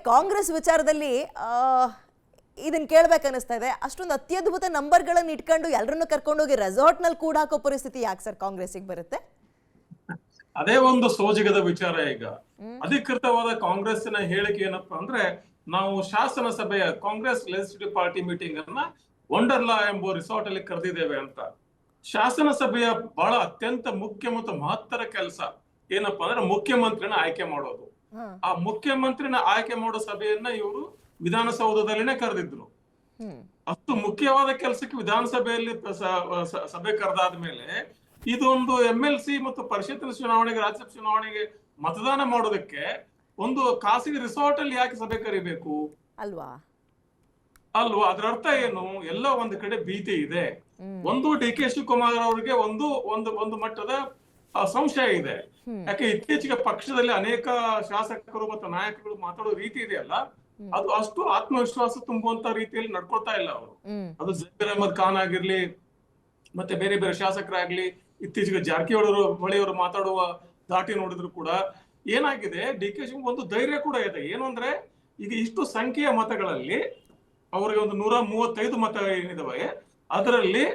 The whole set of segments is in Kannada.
ಕಾಂಗ್ರೆಸ್ ವಿಚಾರದಲ್ಲಿ ಇದನ್ನ ಕೇಳ್ಬೇಕನ್ನಿಸ್ತಾ ಇದೆ. ಅಷ್ಟೊಂದು ಅತ್ಯದ್ಭುತ ನಂಬರ್ಗಳನ್ನು ಇಟ್ಕೊಂಡು ಎಲ್ಲರನ್ನು ಕರ್ಕೊಂಡೋಗಿ ರೆಸಾರ್ಟ್ ನಲ್ಲಿ ಕೂಡ ಹಾಕೋ ಪರಿಸ್ಥಿತಿ ಯಾಕೆ ಸರ್ ಕಾಂಗ್ರೆಸ್ಗೆ ಬರುತ್ತೆ? ಅದೇ ಒಂದು ಸೋಜಿಗದ ವಿಚಾರ. ಈಗ ಅಧಿಕೃತವಾದ ಕಾಂಗ್ರೆಸ್ಸಿನ ಹೇಳಿಕೆ ಏನಪ್ಪಾ ಅಂದ್ರೆ, ನಾವು ಶಾಸನ ಸಭೆಯ ಕಾಂಗ್ರೆಸ್ ಲೆಜಿಸ್ಲೇಟಿವ್ ಪಾರ್ಟಿ ಮೀಟಿಂಗ್ ಅನ್ನ ವಂಡರ್ಲಾ ಎಂಬ ರಿಸಾರ್ಟ್ ಅಲ್ಲಿ ಕರೆದಿದ್ದೇವೆ ಅಂತ. ಶಾಸನ ಸಭೆಯ ಬಹಳ ಅತ್ಯಂತ ಮುಖ್ಯ ಮತ್ತು ಮಹತ್ತರ ಕೆಲಸ ಏನಪ್ಪಾ ಅಂದ್ರೆ ಮುಖ್ಯಮಂತ್ರಿನ ಆಯ್ಕೆ ಮಾಡೋದು. ಆ ಮುಖ್ಯಮಂತ್ರಿನ ಆಯ್ಕೆ ಮಾಡೋ ಸಭೆಯನ್ನ ಇವರು ವಿಧಾನಸೌಧದಲ್ಲಿನೇ ಕರೆದಿದ್ರು. ಅಷ್ಟು ಮುಖ್ಯವಾದ ಕೆಲಸಕ್ಕೆ ವಿಧಾನಸಭೆಯಲ್ಲಿ ಸಭೆ ಕರೆದಾದ್ಮೇಲೆ ಇದೊಂದು MLC ಮತ್ತು ಪರಿಷತ್ತಿನ ಚುನಾವಣೆಗೆ, ರಾಜ್ಯಸಭಾ ಚುನಾವಣೆಗೆ ಮತದಾನ ಮಾಡೋದಕ್ಕೆ ಒಂದು ಖಾಸಗಿ ರಿಸಾರ್ಟ್ ಅಲ್ಲಿ ಯಾಕೆ ಸಭೆ ಕರಿಬೇಕು ಅಲ್ವಾ? ಅದರ ಅರ್ಥ ಏನು? ಎಲ್ಲ ಒಂದು ಕಡೆ ಭೀತಿ ಇದೆ. ಒಂದು DK ಶಿವಕುಮಾರ್ ಅವರಿಗೆ ಒಂದು ಮಟ್ಟದ ಸಂಶಯ ಇದೆ. ಯಾಕೆ ಇತ್ತೀಚೆಗೆ ಪಕ್ಷದಲ್ಲಿ ಅನೇಕ ಶಾಸಕರು ಮತ್ತು ನಾಯಕರು ಮಾತಾಡೋ ರೀತಿ ಇದೆಯಲ್ಲ, ಅದು ಅಷ್ಟು ಆತ್ಮವಿಶ್ವಾಸ ತುಂಬುವಂತ ರೀತಿಯಲ್ಲಿ ನಡ್ಕೊಳ್ತಾ ಇಲ್ಲ ಅವರು. ಅದು ಜಬೀರ್ ಅಹಮದ್ ಖಾನ್ ಆಗಿರ್ಲಿ, ಮತ್ತೆ ಬೇರೆ ಬೇರೆ ಶಾಸಕರಾಗ್ಲಿ, ಇತ್ತೀಚೆಗೆ ಜಾರಕಿಹೊಳಿ ಅವರು ಮಾತಾಡುವ ದಾಟಿ ನೋಡಿದ್ರು ಕೂಡ ಏನಾಗಿದೆ, DK ಶಿವಕುಮಾರ್ ಒಂದು ಧೈರ್ಯ ಕೂಡ ಇದೆ. ಏನು ಅಂದ್ರೆ, ಈಗ ಇಷ್ಟು ಸಂಖ್ಯೆಯ ಮತಗಳಲ್ಲಿ ಅವರಿಗೆ ಒಂದು 135 ಮತ ಏನಿದಾವೆ, ಅದರಲ್ಲಿ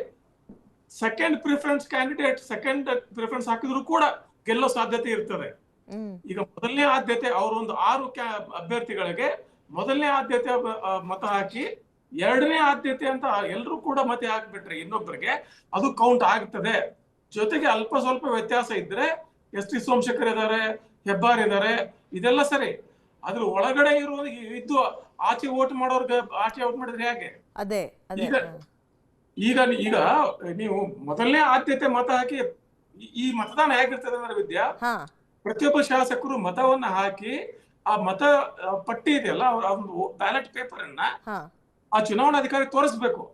second preference candidate second preference ಹಾಕಿದ್ರು ಕೂಡ ಗೆಲ್ಲೋ ಸಾಧ್ಯತೆ ಇರ್ತದೆ. ಈಗ ಮೊದಲನೇ ಆದ್ಯತೆ ಅವರು ಒಂದು 6 ಅಭ್ಯರ್ಥಿಗಳಿಗೆ ಮೊದಲನೇ ಆದ್ಯತೆ ಮತ ಹಾಕಿ, ಎರಡನೇ ಆದ್ಯತೆ ಅಂತ ಎಲ್ಲರೂ ಕೂಡ ಮತ ಹಾಕ್ಬಿಟ್ರೆ ಇನ್ನೊಬ್ಬರಿಗೆ ಅದು ಕೌಂಟ್ ಆಗ್ತದೆ. ಜೊತೆಗೆ ಅಲ್ಪ ಸ್ವಲ್ಪ ವ್ಯತ್ಯಾಸ ಇದ್ರೆ ST ಸೋಮಶೇಖರ್ ಇದಾರೆ, ಹೆಬ್ಬಾರ್ ಇದಾರೆ, ಇದೆಲ್ಲ ಸರಿ. ಅದ್ರ ಒಳಗಡೆ ಇದ್ದು ಆಚೆ ವೋಟ್ ಮಾಡೋರ್ಗೆ ಆಚೆ ಔಟ್ ಮಾಡಿದ್ರೆ ಹೇಗೆ? ಈಗ ನೀವು ಮೊದಲನೇ ಆದ್ಯತೆ ಮತ ಹಾಕಿ, ಈ ಮತದಾನ ಹೇಗಿರ್ತದೆ ಅಂದ್ರೆ ವಿದ್ಯಾ, ಪ್ರತಿಯೊಬ್ಬ ಶಾಸಕರು ಮತವನ್ನ ಹಾಕಿ ಆ ಮತ ಪಟ್ಟಿ ಇದೆಯಲ್ಲ, ಬ್ಯಾಲೆಟ್ ಪೇಪರ್ ಅನ್ನ ಆ ಚುನಾವಣಾಧಿಕಾರಿ ತೋರಿಸ್ಬೇಕು.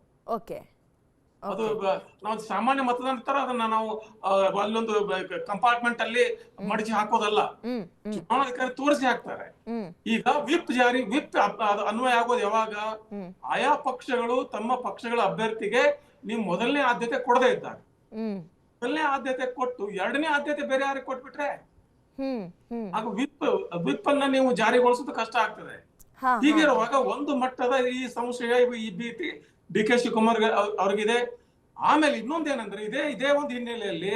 ಅದು ನಾವು ಸಾಮಾನ್ಯ ಮತದಾನ ತರ ಅದನ್ನ ನಾವು ಅಲ್ಲೊಂದು ಕಂಪಾರ್ಟ್ಮೆಂಟ್ ಅಲ್ಲಿ ಮಡಿಚಿ ಹಾಕೋದಲ್ಲ, ಚುನಾವಣಾಧಿಕಾರಿ ತೋರಿಸಿ ಹಾಕ್ತಾರೆ. ಈಗ ವಿಪ್ ಅನ್ವಯ ಆಗೋದು ಯಾವಾಗ? ಆಯಾ ಪಕ್ಷಗಳು ತಮ್ಮ ಪಕ್ಷಗಳ ಅಭ್ಯರ್ಥಿಗೆ ನೀವು ಮೊದಲನೇ ಆದ್ಯತೆ ಕೊಡದೇ ಇದ್ದಾಗ, ಮೊದಲನೇ ಆದ್ಯತೆ ಕೊಟ್ಟು ಎರಡನೇ ಆದ್ಯತೆ ಬೇರೆ ಯಾರಿಗೆ ಕೊಟ್ಬಿಟ್ರೆ ಆಗ ವಿಪ್ ಅನ್ನ ನೀವು ಜಾರಿಗೊಳಿಸೋದು ಕಷ್ಟ ಆಗ್ತದೆ. ಹೀಗಿರುವಾಗ ಒಂದು ಮಟ್ಟದ ಈ ಸಂಶಯ, ಈ ಭೀತಿ DK ಶಿವಕುಮಾರ್ ಅವ್ರಿಗಿದೆ. ಆಮೇಲೆ ಇನ್ನೊಂದೇನಂದ್ರೆ, ಇದೇ ಒಂದು ಹಿನ್ನೆಲೆಯಲ್ಲಿ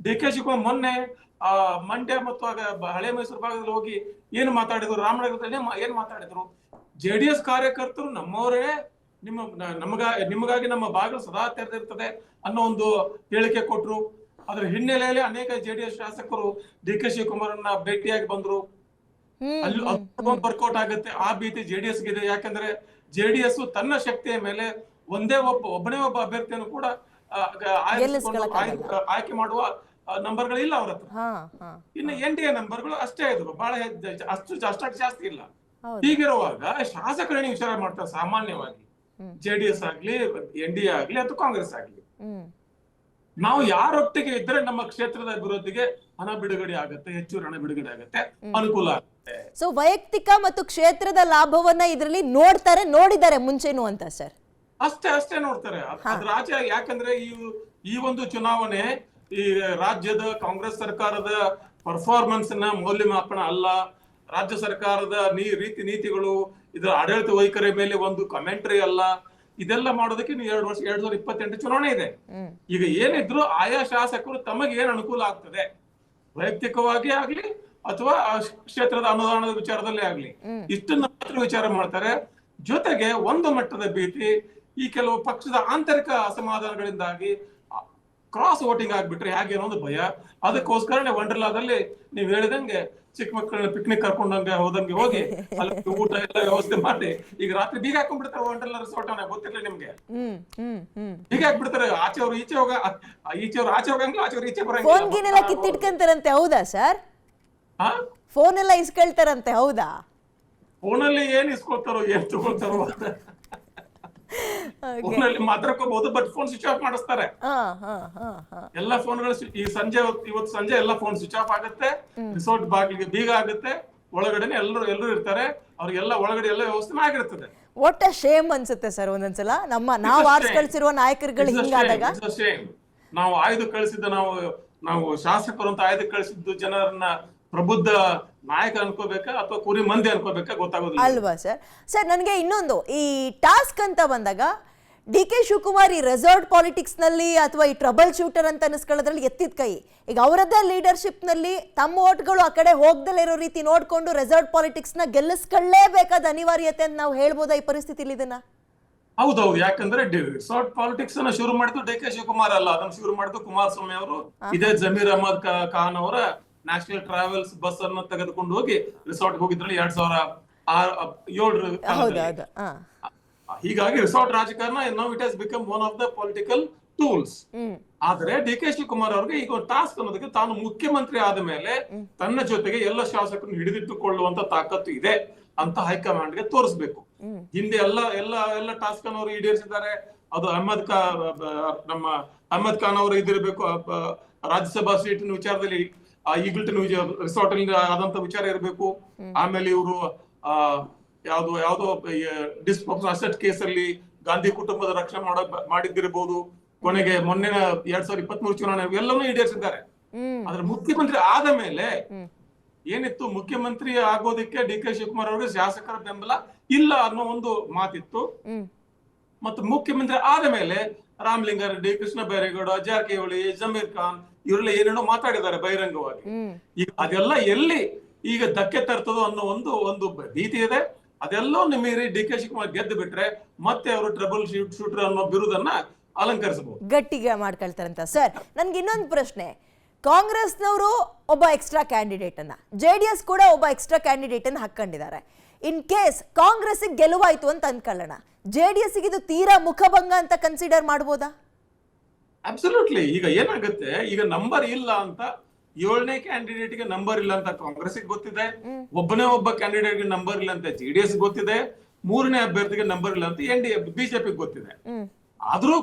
DK ಶಿವಕುಮಾರ್ ಮೊನ್ನೆ ಮಂಡ್ಯ ಮತ್ತು ಹಳೆ ಮೈಸೂರು ಭಾಗದಲ್ಲಿ ಹೋಗಿ ಏನು ಮಾತಾಡಿದ್ರು, ರಾಮನಗರದಲ್ಲಿ ಏನ್ ಮಾತಾಡಿದ್ರು, JDS ಕಾರ್ಯಕರ್ತರು ನಮ್ಮವರೇ, ನಿಮಗಾಗಿ ನಮ್ಮ ಬಾಗಿಲು ಸದಾ ತೆರೆದಿರ್ತದೆ ಅನ್ನೋ ಒಂದು ಹೇಳಿಕೆ ಕೊಟ್ರು. ಅದ್ರ ಹಿನ್ನೆಲೆಯಲ್ಲಿ ಅನೇಕ JDS ಶಾಸಕರು DK ಶಿವಕುಮಾರನ್ನ ಭೇಟಿಯಾಗಿ ಬಂದ್ರು. ಅಲ್ಲಿ ವರ್ಕೌಟ್ ಆಗುತ್ತೆ. ಆ ಭೀತಿ JDS ಗಿದೆ. ಯಾಕಂದ್ರೆ JDS ತನ್ನ ಶಕ್ತಿಯ ಮೇಲೆ ಒಬ್ಬನೇ ಒಬ್ಬ ಅಭ್ಯರ್ಥಿಯನ್ನು ಕೂಡ ಆಯ್ಕೆ ಮಾಡುವ ನಂಬರ್ಗಳಿಲ್ಲ ಅವ್ರ ಹತ್ರ. ಇನ್ನು NDA ನಂಬರ್ಗಳು ಅಷ್ಟೇ ಇದ್ರು, ಬಹಳ ಅಷ್ಟಾಗಿ ಜಾಸ್ತಿ ಇಲ್ಲ. ಹೀಗಿರುವಾಗ ಶಾಸಕರೇ ವಿಚಾರ ಮಾಡ್ತಾರೆ ಸಾಮಾನ್ಯವಾಗಿ, JDS ಆಗ್ಲಿ, NDA ಆಗ್ಲಿ ಅಥವಾ ಕಾಂಗ್ರೆಸ್ ಆಗ್ಲಿ, ನಾವು ಯಾರೊಟ್ಟಿಗೆ ಇದ್ರೆ ನಮ್ಮ ಕ್ಷೇತ್ರದ ಅಭಿವೃದ್ಧಿಗೆ ಹಣ ಬಿಡುಗಡೆ ಆಗುತ್ತೆ, ಹೆಚ್ಚು ಹಣ ಬಿಡುಗಡೆ ಆಗುತ್ತೆ, ಅನುಕೂಲ ಆಗುತ್ತೆ. ಸೊ ವೈಯಕ್ತಿಕ ಮತ್ತು ಕ್ಷೇತ್ರದ ಲಾಭವನ್ನ ಇದರಲ್ಲಿ ನೋಡಿದ್ದಾರೆ ಮುಂಚೆನೂ ಅಂತ ಸರ್? ಅಷ್ಟೇ ನೋಡ್ತಾರೆ. ಅದ್ರ ಆಚೆ ಯಾಕಂದ್ರೆ ಈ ಒಂದು ಚುನಾವಣೆ ಈ ರಾಜ್ಯದ ಕಾಂಗ್ರೆಸ್ ಸರ್ಕಾರದ ಪರ್ಫಾರ್ಮೆನ್ಸ್ ನ ಮೌಲ್ಯಮಾಪನ ಅಲ್ಲ, ರಾಜ್ಯ ಸರ್ಕಾರದ ರೀತಿ ನೀತಿಗಳು, ಇದರ ಆಡಳಿತ ವೈಖರಿ ಮೇಲೆ ಒಂದು ಕಮೆಂಟ್ರಿ ಅಲ್ಲ. ಇದೆಲ್ಲ ಮಾಡೋದಕ್ಕೆ 2028 ಚುನಾವಣೆ ಇದೆ. ಈಗ ಏನಿದ್ರು ಆಯಾ ಶಾಸಕರು ತಮಗೆ ಏನ್ ಅನುಕೂಲ ಆಗ್ತದೆ, ವೈಯಕ್ತಿಕವಾಗಿ ಆಗ್ಲಿ ಅಥವಾ ಕ್ಷೇತ್ರದ ಅನುದಾನದ ವಿಚಾರದಲ್ಲೇ ಆಗ್ಲಿ, ಇಷ್ಟನ್ನ ಮಾತ್ರ ವಿಚಾರ ಮಾಡ್ತಾರೆ. ಜೊತೆಗೆ ಒಂದು ಮಟ್ಟದ ಭೀತಿ, ಈ ಕೆಲವು ಪಕ್ಷದ ಆಂತರಿಕ ಅಸಮಾಧಾನಗಳಿಂದಾಗಿ ಕ್ರಾಸ್ ವೋಟಿಂಗ್ ಆಗ್ಬಿಟ್ರೆ ಹೇಗೆ ಅನ್ನೋ ಒಂದು ಭಯ. ಅದಕ್ಕೋಸ್ಕರನೇ ವಂಡರ್ಲಾದಲ್ಲಿ ನೀವ್ ಹೇಳಿದಂಗೆ ಚಿಕ್ಕ ಮಕ್ಕಳನ್ನ ಪಿಕ್ನಿಕ್ ಕರ್ಕೊಂಡಂಗೆ ಹೋಗಿ ಅಲ್ಲಿ ಊಟ ಎಲ್ಲ ವ್ಯವಸ್ಥೆ ಮಾಡಿ, ಈಗ ರಾತ್ರಿ ಬೀಗ ಹಾಕೊಂಡ್ಬಿಡ್ತಾರೆ ವಂಡರ್ಲಾ ರಿಸಾರ್ಟ್. ಗೊತ್ತಿಲ್ಲ ನಿಮ್ಗೆ? ಬೀಗ ಹಾಕ್ಬಿಡ್ತಾರೆ. ಆಚೆವ್ರು ಆಚೆ ಹೋಗಂಗಿಲ್ಲ, ಆಚೆವ್ರು ಈಚೆ ಬರಂಗಿಲ್ಲ. ಕಿತ್ತಿಟ್ಕಂತಾರಂತೆ, ಹೌದಾ ಸರ್? ಫೋನ್ ಎಲ್ಲ ಇಸ್ಕೊಳ್ತಾರಂತೆ, ಹೌದಾ? ಫೋನಲ್ಲಿ ಏನ್ ಇಸ್ಕೊಳ್ತಾರೋ ಏನ್ ತಗೊಳ್ತಾರೋ ಫೋನಲ್ಲಿ ಮಾತಾಡ್ಕೋಬಹುದು, ಬಟ್ ಫೋನ್ ಸ್ವಿಚ್ ಆಫ್ ಮಾಡಿಸ್ತಾರೆ. ಎಲ್ಲ ಫೋನ್ಗಳು ಇವತ್ತು ಸಂಜೆ ಎಲ್ಲ ಫೋನ್ ಸ್ವಿಚ್ ಆಫ್ ಆಗುತ್ತೆ, ರಿಸಾರ್ಟ್ ಬಾಗಿಲಿಗೆ ಬೀಗ ಆಗುತ್ತೆ, ಒಳಗಡೆನೆ ಎಲ್ಲರೂ ಇರ್ತಾರೆ, ಅವ್ರಿಗೆಲ್ಲ ಒಳಗಡೆ ಎಲ್ಲ ವ್ಯವಸ್ಥೆ ಆಗಿರ್ತದೆ. ಒಟ್ಟ ಶೇಮ್ ಅನ್ಸುತ್ತೆ ಸರ್ ಒಂದೊಂದ್ಸಲ ನಾವು ಆರ್ಸ್ ಕಳಿಸಿರುವ ನಾಯಕರುಗಳು ಹಿಂಗಾದಾಗ. ನಾವು ಆಯ್ದು ಕಳಿಸಿದ್ದ ನಾವು ಶಾಸಕರು ಅಂತ ಆಯ್ದು ಕಳಿಸಿದ್ದು ಜನರನ್ನ ಪ್ರಬುದ್ಧ ನಾಯಕ ಅನ್ಕೋಬೇಕಾ ಅಥವಾ ಕುರಿ ಮಂದಿ ಅನ್ಕೋಬೇಕಾ ಗೊತ್ತಾಗೋದಿಲ್ಲ. ಅಲ್ವಾ ಸರ್? ಸರ್ ನನಗೆ ಇನ್ನೊಂದು, ಈ ಟಾಸ್ಕ್ ಅಂತ ಬಂದಾಗ ಡಿ ಕೆ ಶಿವಕುಮಾರ್ ಈ ರೆಸಾರ್ಟ್ ಪಾಲಿಟಿಕ್ಸ್ ನಲ್ಲಿ ಅಥವಾ ಈ ಟ್ರಬಲ್ ಶೂಟರ್ ಅಂತ ಅನಿಸ್ಕೊಳ್ಳೋದ್ರಲ್ಲಿ ಎತ್ತಿದ ಕೈ. ಈಗ ಅವರದ್ದೇ ಲೀಡರ್ಶಿಪ್ ನಲ್ಲಿ ತಮ್ಮ ಓಟ್ಗಳು ಆ ಕಡೆ ಹೋಗ್ದಲ್ಲೇ ಇರೋ ರೀತಿ ನೋಡ್ಕೊಂಡು ರೆಸಾರ್ಟ್ ಪಾಲಿಟಿಕ್ಸ್ ನ ಗೆಲ್ಲಿಸ್ಕೊಳ್ಳೇಬೇಕಾದ ಅನಿವಾರ್ಯತೆ ಅಂತ ನಾವು ಹೇಳ್ಬೋದಾ ಈ ಪರಿಸ್ಥಿತಿಲಿ ಇದನ್ನ? ಹೌದೌದು, ಯಾಕಂದ್ರೆ ರಿಸಾರ್ಟ್ ಪಾಲಿಟಿಕ್ಸ್ ಅನ್ನ ಶುರು ಮಾಡಿದ್ದು ಡಿ ಕೆ ಶಿವಕುಮಾರ್ ಅಲ್ಲ, ಅದನ್ನ ಶುರು ಮಾಡಿದ್ದು ಕುಮಾರಸ್ವಾಮಿ ಅವರು. ಇದೇ ಜಮೀರ್ ಅಹಮದ್ ಖಾನ್ ಅವರ ನ್ಯಾಷನಲ್ ಟ್ರಾವೆಲ್ಸ್ ಬಸ್ ಅನ್ನು ತೆಗೆದುಕೊಂಡು ಹೋಗಿ ರಿಸಾರ್ಟ್ ಹೋಗಿದ್ರಲ್ಲಿ 2007 ಹೀಗಾಗಿ ರಿಸಾರ್ಟ್ ರಾಜಕಾರಣ now it has become one of the political tools. ಆದ್ರೆ ಡಿ ಕೆ ಶಿವಕುಮಾರ್ ಅವ್ರಿಗೆ ಈಗ ಒಂದು ಟಾಸ್ಕ್ ಅನ್ನೋದಕ್ಕೆ, ತಾನು ಮುಖ್ಯಮಂತ್ರಿ ಆದ ಮೇಲೆ ತನ್ನ ಜೊತೆಗೆ ಎಲ್ಲ ಶಾಸಕರನ್ನು ಹಿಡಿದಿಟ್ಟುಕೊಳ್ಳುವಂತ ತಾಕತ್ತು ಇದೆ ಅಂತ ಹೈಕಮಾಂಡ್ ಗೆ ತೋರಿಸ್ಬೇಕು. ಹಿಂದೆ ಎಲ್ಲ ಟಾಸ್ಕ್ ಅನ್ನು ಅವರು ಈಡೇರಿಸಿದ್ದಾರೆ. ಅದು ನಮ್ಮ ಅಹಮದ್ ಖಾನ್ ಅವರು ಇದಿರಬೇಕು, ರಾಜ್ಯಸಭಾ ಸೀಟಿನ ವಿಚಾರದಲ್ಲಿ ಈಗಲ್ಟನ್ ರಿಸಾರ್ಟ್ ಅಲ್ಲಿ ಆದಂತ ವಿಚಾರ ಇರಬೇಕು. ಆಮೇಲೆ ಇವರು ಯಾವ್ದೋ ಡಿಸ್ಪ್ರೊಪೋರ್ಷನಲ್ ಅಸೆಟ್ ಕೇಸಲ್ಲಿ ಗಾಂಧಿ ಕುಟುಂಬದ ರಕ್ಷಣೆ ಮಾಡಿದ್ದಿರಬಹುದು. ಕೊನೆಗೆ ಮೊನ್ನೆ 2023 ಚುನಾವಣೆ ಎಲ್ಲವನ್ನೂ ಈಡೇರಿಸಿದ್ದಾರೆ. ಆದ್ರೆ ಮುಖ್ಯಮಂತ್ರಿ ಆದ ಮೇಲೆ ಏನಿತ್ತು, ಮುಖ್ಯಮಂತ್ರಿ ಆಗೋದಕ್ಕೆ ಡಿ ಕೆ ಶಿವಕುಮಾರ್ ಅವರಿಗೆ ಶಾಸಕರ ಬೆಂಬಲ ಇಲ್ಲ ಅನ್ನೋ ಒಂದು ಮಾತಿತ್ತು. ಮತ್ತು ಮುಖ್ಯಮಂತ್ರಿ ಆದ ಮೇಲೆ ರಾಮಲಿಂಗಾರೆಡ್ಡಿ, ಕೃಷ್ಣ ಬೈರೇಗೌಡ, ಜಾರಕಿಹೊಳಿ, ಜಮೀರ್ ಖಾನ್ ಇವರೆಲ್ಲ ಏನೇನೋ ಮಾತಾಡಿದ್ದಾರೆ ಬಹಿರಂಗವಾಗಿ. ಈಗ ಅದೆಲ್ಲ ಎಲ್ಲಿ ಈಗ ಧಕ್ಕೆ ತರ್ತದೋ ಅನ್ನೋ ಒಂದು ಭೀತಿ ಇದೆ. ಅದೆಲ್ಲವನ್ನು ಮೀರಿ ಡಿ ಕೆ ಶಿವಕುಮಾರ್ ಗೆದ್ದು ಬಿಟ್ರೆ ಮತ್ತೆ ಅವರು ಟ್ರಬಲ್ ಶೂಟರ್ ಅನ್ನೋ ಬಿರುದನ್ನ ಅಲಂಕರಿಸಬಹುದು, ಗಟ್ಟಿಗೆ ಮಾಡ್ಕೊಳ್ತಾರಂತ. ಸರ್, ನನ್ಗೆ ಇನ್ನೊಂದು ಪ್ರಶ್ನೆ. ಕಾಂಗ್ರೆಸ್ನವರು ಒಬ್ಬ ಎಕ್ಸ್ಟ್ರಾ ಕ್ಯಾಂಡಿಡೇಟ್ ಅನ್ನ, JDS ಕೂಡ ಒಬ್ಬ ಎಕ್ಸ್ಟ್ರಾ ಕ್ಯಾಂಡಿಡೇಟ್ ಅನ್ನ ಹಾಕೊಂಡಿದ್ದಾರೆ. ಇನ್ ಕೇಸ್ ಕಾಂಗ್ರೆಸ್ ಗೆಲುವಾಯ್ತು ಅಂತ ಅನ್ಕೊಳ್ಳೋಣ, JDS ಇದು ತೀರಾ ಮುಖಭಂಗ ಅಂತ ಕನ್ಸಿಡರ್ ಮಾಡ್ಬೋದಾ? ಅಬ್ಸಲ್ಯೂಟ್ಲಿ. ಈಗ ಏನಾಗುತ್ತೆ, ಈಗ ನಂಬರ್ ಇಲ್ಲ ಅಂತ 7ನೇ ಕ್ಯಾಂಡಿಡೇಟ್ ಗೆ ನಂಬರ್ ಇಲ್ಲ ಅಂತ ಕಾಂಗ್ರೆಸ್ ಗೊತ್ತಿದೆ, ಒಬ್ಬ ಕ್ಯಾಂಡಿಡೇಟ್ ಗೆ ನಂಬರ್ ಇಲ್ಲ ಅಂತ JDS ಗೊತ್ತಿದೆ, 3ನೇ ಅಭ್ಯರ್ಥಿಗೆ ನಂಬರ್ ಇಲ್ಲ ಅಂತ ಬಿಜೆಪಿ ಗೊತ್ತಿದೆ. ಆದ್ರೂ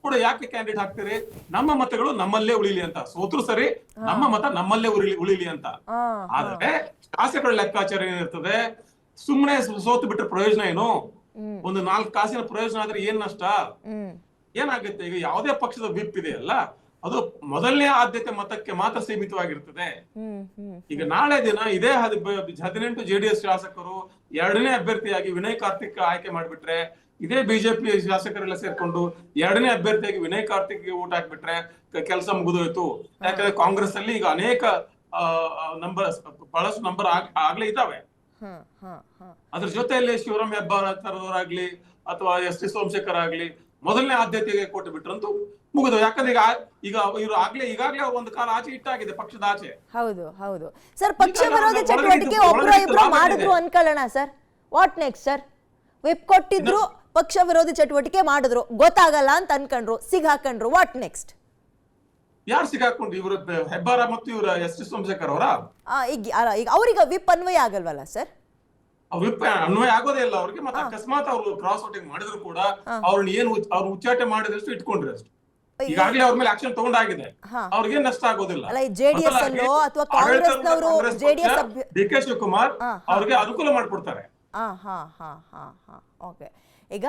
ಕೂಡ ಯಾಕೆ ಕ್ಯಾಂಡಿಡೇಟ್ ಹಾಕ್ತೀರಿ? ನಮ್ಮ ಮತಗಳು ನಮ್ಮಲ್ಲೇ ಉಳಿಲಿ ಅಂತ. ಸೋತ್ರು ಸರಿ, ನಮ್ಮ ಮತ ನಮ್ಮಲ್ಲೇ ಉಳಿಲಿ ಅಂತ. ಆದ್ರೆ ಶಾಸಕರ ಲೆಕ್ಕಾಚಾರ ಏನಿರ್ತದೆ, ಸುಮ್ಮನೆ ಸೋತು ಬಿಟ್ರೆ ಪ್ರಯೋಜನ ಏನು? ಒಂದು 4 ಕಾಸಿನ ಪ್ರಯೋಜನ ಆದ್ರೆ ಏನ್ ನಷ್ಟ? ಏನಾಗುತ್ತೆ, ಈಗ ಯಾವುದೇ ಪಕ್ಷದ ವಿಪ್ ಇದೆಯಲ್ಲ, ಅದು ಮೊದಲನೇ ಆದ್ಯತೆ ಮತಕ್ಕೆ ಮಾತ್ರ ಸೀಮಿತವಾಗಿರ್ತದೆ. ಈಗ ನಾಳೆ ದಿನ ಇದೇ 18 JDS ಶಾಸಕರು 2ನೇ ಅಭ್ಯರ್ಥಿಯಾಗಿ ವಿನಯ್ ಕಾರ್ತಿಕ್ ಆಯ್ಕೆ ಮಾಡ್ಬಿಟ್ರೆ, ಇದೇ ಬಿಜೆಪಿ ಶಾಸಕರೆಲ್ಲ ಸೇರ್ಕೊಂಡು 2ನೇ ಅಭ್ಯರ್ಥಿಯಾಗಿ ವಿನಯ್ ಕಾರ್ತಿಕ್ ಓಟ್ ಹಾಕ್ಬಿಟ್ರೆ ಕೆಲಸ ಮುಗಿದೋಯ್ತು. ಯಾಕಂದ್ರೆ ಕಾಂಗ್ರೆಸ್ ಅಲ್ಲಿ ಈಗ ಅನೇಕ ಬಹಳಷ್ಟು ನಂಬರ್ ಆಗ್ಲೇ ಇದಾವೆ. ಅದ್ರ ಜೊತೆಯಲ್ಲಿ ಶಿವರಾಮ್ ಹೆಬ್ಬಾರವರಾಗ್ಲಿ ಅಥವಾ ಎಸ್ ಟಿ ಸೋಮಶೇಖರ್ ಆಗ್ಲಿ ಮೊದಲನೇ ಆದ್ಯತೆಗೆ ಕೊಟ್ಟು ಬಿಟ್ರಂತೂ ಮುಗಿದು. ಯಾಕಂದ್ರೆ ಈಗ ಇವರು ಈಗಾಗ್ಲೇ ಒಂದು ಕಾಲ ಆಚೆ ಇಟ್ಟಾಗಿದೆ ಪಕ್ಷದ ಆಚೆ. ಹೌದು ಹೌದು ಸರ್, ಪಕ್ಷ ವಿರೋಧಿ ಚಟುವಟಿಕೆ ಒಬ್ರು ಇಬ್ರು ಮಾಡಿದ್ರು ಅನ್ಕೊಳ್ಳೋಣ sir, what next sir? Whip ಕೊಟ್ಟಿದ್ರು, ಪಕ್ಷ ವಿರೋಧಿ ಚಟುವಟಿಕೆ ಮಾಡಿದ್ರು, ಗೊತ್ತಾಗಲ್ಲ ಅಂತ ಅನ್ಕೊಂಡ್ರು, ಸಿಗಾಕೊಂಡ್ರು, ವಾಟ್ ನೆಕ್ಸ್ಟ್? ಯಾರು ಸಿಗಾಕೊಂಡು? ಇವರು ಹೆಬ್ಬಾರ ಮತ್ತು ಇವರ ಎಸ್ ಟಿ ಸೋಮಶೇಖರ್ ಅವರ ಈಗ ಅವ್ರಿಗೆ ವಿಪ್ ಅನ್ವಯ ಆಗಲ್ವಲ್ಲ ಸರ್? ವಿಪ್ ಅನ್ವಯ ಆಗೋದೇ ಇಲ್ಲ ಅವ್ರಿಗೆ. ಮತ್ತೆ ಅಕಸ್ಮಾತ್ ಅವರು ಕ್ರಾಸ್ ವೋಟಿಂಗ್ ಮಾಡಿದ್ರು ಕೂಡ ಅವ್ರನ್ನ ಅವ್ರು ಉಚ್ಚಾಟನೆ ಮಾಡಿದಷ್ಟು ಇಟ್ಕೊಂಡ್ರೆ ಅಷ್ಟು. ಈಗಾಗಲೇ ಅವ್ರ ಮೇಲೆ ಆಕ್ಷನ್ ತಗೊಂಡಾಗಿದೆ, ಅವ್ರಿಗೆ ನಷ್ಟ ಆಗೋದಿಲ್ಲ. ಡಿ ಕೆ ಶಿವಕುಮಾರ್ ಅವ್ರಿಗೆ ಅನುಕೂಲ ಮಾಡ್ಕೊಡ್ತಾರೆ. ಈಗ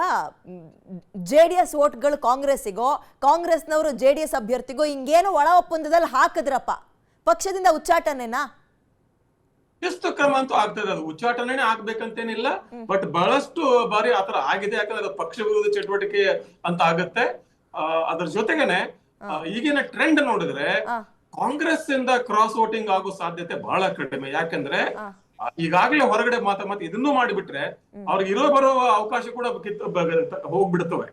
JDS ಓಟ್ಗಳು ಕಾಂಗ್ರೆಸ್ಸಿಗೋ, ಕಾಂಗ್ರೆಸ್ನವರು JDS ಅಭ್ಯರ್ಥಿಗೋ ಹಿಂಗೇನು ಒಳ ಒಪ್ಪಂದದಲ್ಲಿ ಹಾಕಿದ್ರಪ್ಪ, ಪಕ್ಷದಿಂದ ಉಚ್ಚಾಟನೆನಾ? ಎಷ್ಟು ಕ್ರಮ ಅಂತೂ ಆಗ್ತದೆ, ಅದು ಉಚ್ಚಾಟನೆ ಆಗ್ಬೇಕಂತೇನಿಲ್ಲ. ಬಟ್ ಬಹಳಷ್ಟು ಬಾರಿ ಆತರ ಆಗಿದೆ. ಯಾಕಂದ್ರೆ ಅದು ಪಕ್ಷ ವಿರೋಧಿ ಚಟುವಟಿಕೆ ಅಂತ ಆಗತ್ತೆ. ಅದ್ರ ಜೊತೆಗೇನೆ ಈಗಿನ ಟ್ರೆಂಡ್ ನೋಡಿದ್ರೆ ಕಾಂಗ್ರೆಸ್ ಇಂದ ಕ್ರಾಸ್ ವೋಟಿಂಗ್ ಆಗೋ ಸಾಧ್ಯತೆ ಬಹಳ ಕಡಿಮೆ. ಯಾಕಂದ್ರೆ ಈಗಾಗಲೇ ಹೊರಗಡೆ ಮತ್ತೆ ಇದನ್ನು ಮಾಡಿಬಿಟ್ರೆ ಅವ್ರಿಗೆ ಇರೋ ಬರೋ ಅವಕಾಶ ಕೂಡ ಹೋಗ್ಬಿಡ್ತವೆ.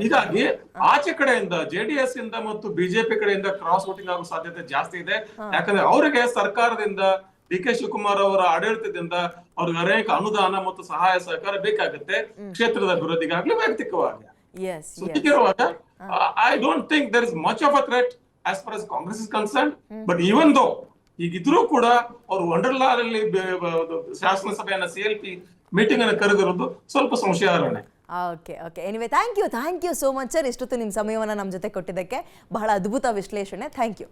ಹೀಗಾಗಿ ಆಚೆ ಕಡೆಯಿಂದ JDS ಇಂದ ಮತ್ತು ಬಿಜೆಪಿ ಕಡೆಯಿಂದ ಕ್ರಾಸ್ ವೋಟಿಂಗ್ ಆಗೋ ಸಾಧ್ಯತೆ ಜಾಸ್ತಿ ಇದೆ. ಯಾಕಂದ್ರೆ ಅವರಿಗೆ ಸರ್ಕಾರದಿಂದ, ಡಿ ಕೆ ಶಿವಕುಮಾರ್ ಅವರ ಆಡಳಿತದಿಂದ ಅವ್ರಿಗೆ ಅನೇಕ ಅನುದಾನ ಮತ್ತು ಸಹಾಯ ಸಹಕಾರ ಬೇಕಾಗುತ್ತೆ, ಕ್ಷೇತ್ರದ ಅಭಿವೃದ್ಧಿಗಾಗ್ಲಿ ವೈಯಕ್ತಿಕವಾಗಿ. ಹೀಗಿರುವಾಗ I don't think there is much of a threat as far as Congress is concerned. But even though ಈಗಿದ್ರೂ ಕೂಡ ಅವರು ವಂಡರ್ಲಾದಲ್ಲಿ ಶಾಸನಸಭೆಯನ್ನ CLP ಮೀಟಿಂಗ್ ಅನ್ನು ಕರೆದಿರೋದು ಸ್ವಲ್ಪ ಸಂಶಯಾರ್ಹನೆ. Okay anyway, thank you so much sir. ಇಷ್ಟೊತ್ತು ನಿಮ್ಮ ಸಮಯವನ್ನು ನಮ್ಮ ಜೊತೆ ಕೊಟ್ಟಿದ್ದಕ್ಕೆ ಬಹಳ ಅದ್ಭುತ ವಿಶ್ಲೇಷಣೆ. Thank you.